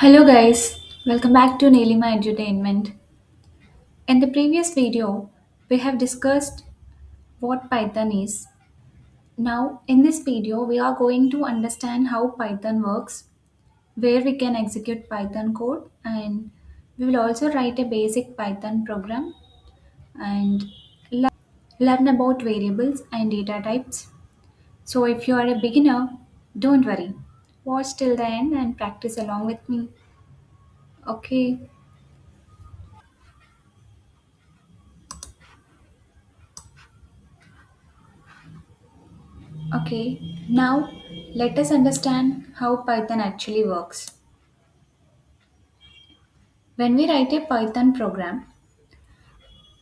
Hello guys, welcome back to Neelima Edutainment. In the previous video, we have discussed what Python is. Now, in this video, we are going to understand how Python works, where we can execute Python code, and we will also write a basic Python program and learn about variables and data types. So, if you are a beginner, don't worry. Watch till the end and practice along with me. Okay. Okay, now let us understand how Python actually works. When we write a Python program,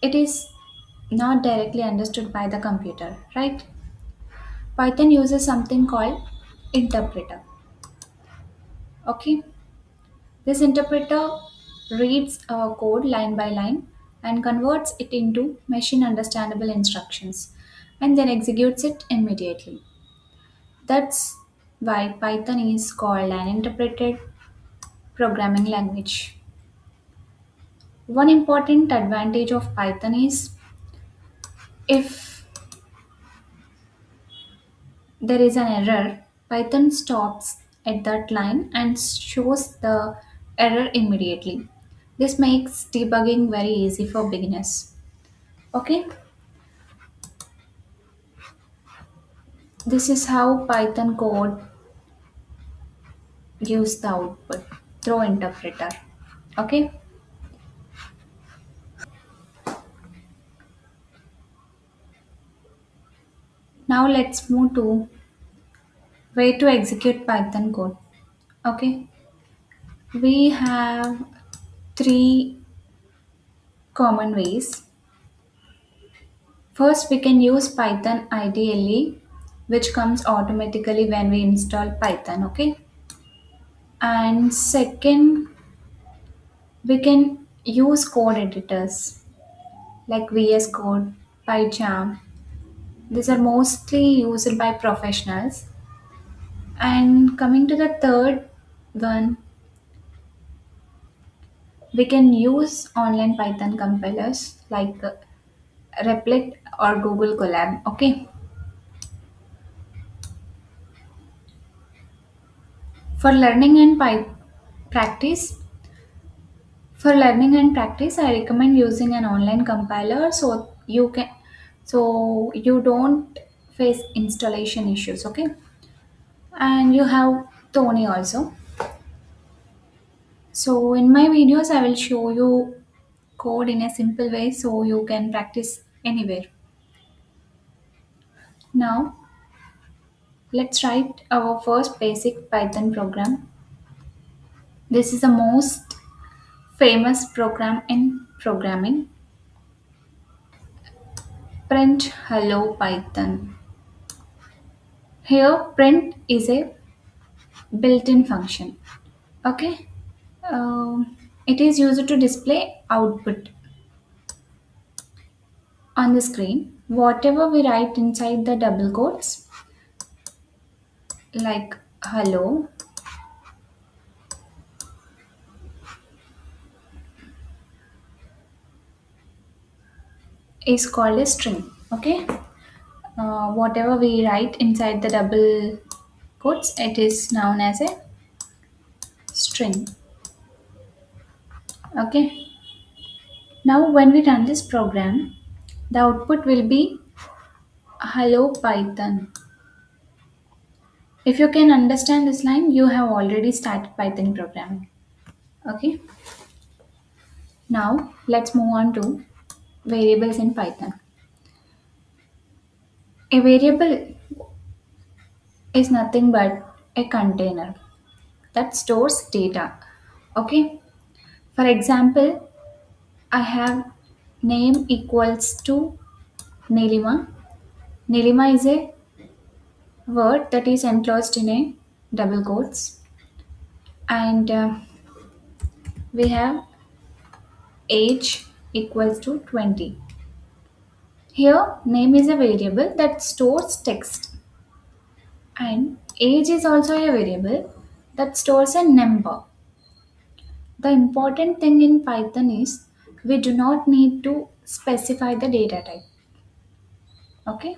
it is not directly understood by the computer, right? Python uses something called interpreter. Okay, this interpreter reads our code line by line and converts it into machine understandable instructions and then executes it immediately. That's why Python is called an interpreted programming language. One important advantage of Python is if there is an error, Python stops at that line and shows the error immediately. This makes debugging very easy for beginners. Okay, this is how Python code gives the output through interpreter. Okay, now let's move to way to execute Python code. Okay, we have three common ways. First, we can use Python IDLE, which comes automatically when we install Python, okay? And second, we can use code editors like VS Code, PyCharm. These are mostly used by professionals. And coming to the third one, we can use online Python compilers like Replit or Google Colab, okay? For learning and practice, For learning and practice, I recommend using an online compiler so you don't face installation issues, okay? And you have Tony also. So in my videos I will show you code in a simple way so you can practice anywhere. Now, let's write our first basic Python program. This is the most famous program in programming. Print hello Python. Here print is a built-in function. Okay, it is used to display output on the screen. Whatever we write inside the double quotes, like hello, is called a string. Okay, whatever we write inside the double quotes, it is known as a string. Okay, now when we run this program, the output will be hello Python. If you can understand this line, you have already started Python programming. Okay. Now let's move on to variables in Python. A variable is nothing but a container that stores data. Okay. For example, I have name equals to Neelima. Neelima is a word that is enclosed in a double quotes, and we have age equals to 20. Here, name is a variable that stores text, and age is also a variable that stores a number. The important thing in Python is we do not need to specify the data type. Okay?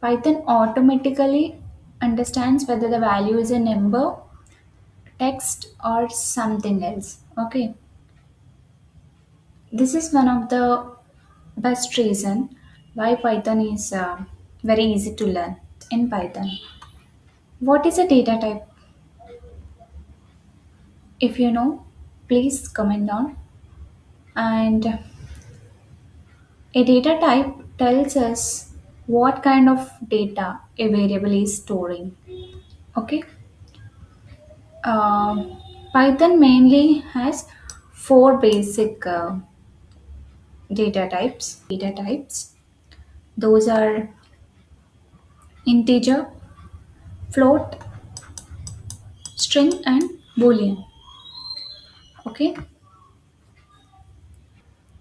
Python automatically understands whether the value is a number, text, or something else. Okay? This is one of the best reason why Python is very easy to learn in Python. What is a data type? If you know, please comment down. And a data type tells us what kind of data a variable is storing. Okay. Python mainly has four basic data types. Data types. Those are integer, float, string, and boolean. Okay.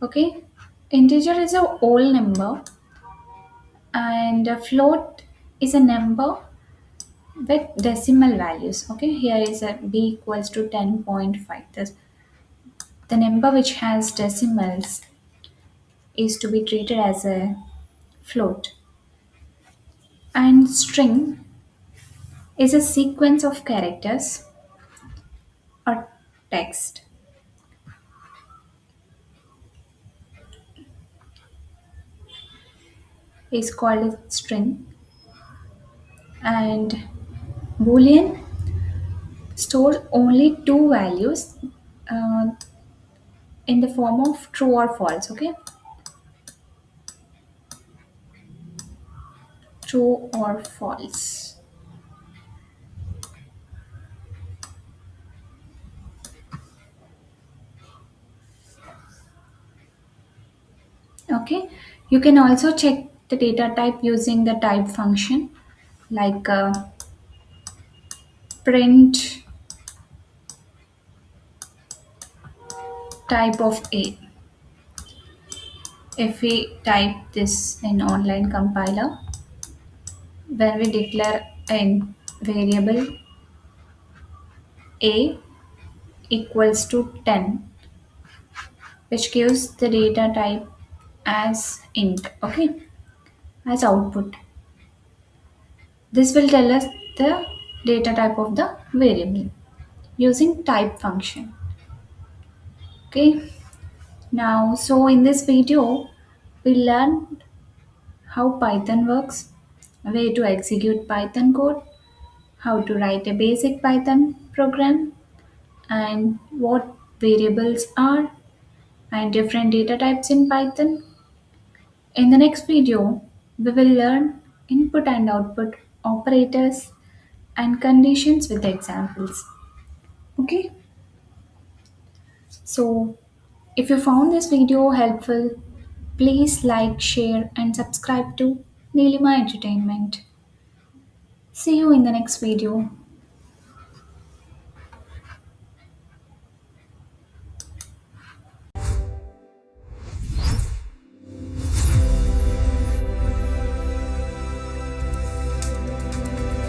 Okay. Integer is a whole number, and a float is a number with decimal values. Okay, here is a b equals to 10.5. The number which has decimals is to be treated as a float. And string is a sequence of characters or text, is called a string. And boolean stores only two values uh, in the form of true or false. Okay, true or false. Okay, you can also check the data type using the type function like print type of A. If we type this in online compiler, when we declare a variable A equals to 10, which gives the data type as int, okay, as output. This will tell us the data type of the variable using type function. Okay, now so in this video we learned how Python works, way to execute Python code, how to write a basic Python program, and what variables are, and different data types in Python. In the next video, we will learn input and output operators and conditions with examples. Okay, so if you found this video helpful, please like, share, and subscribe to Neelima Entertainment. See you in the next video.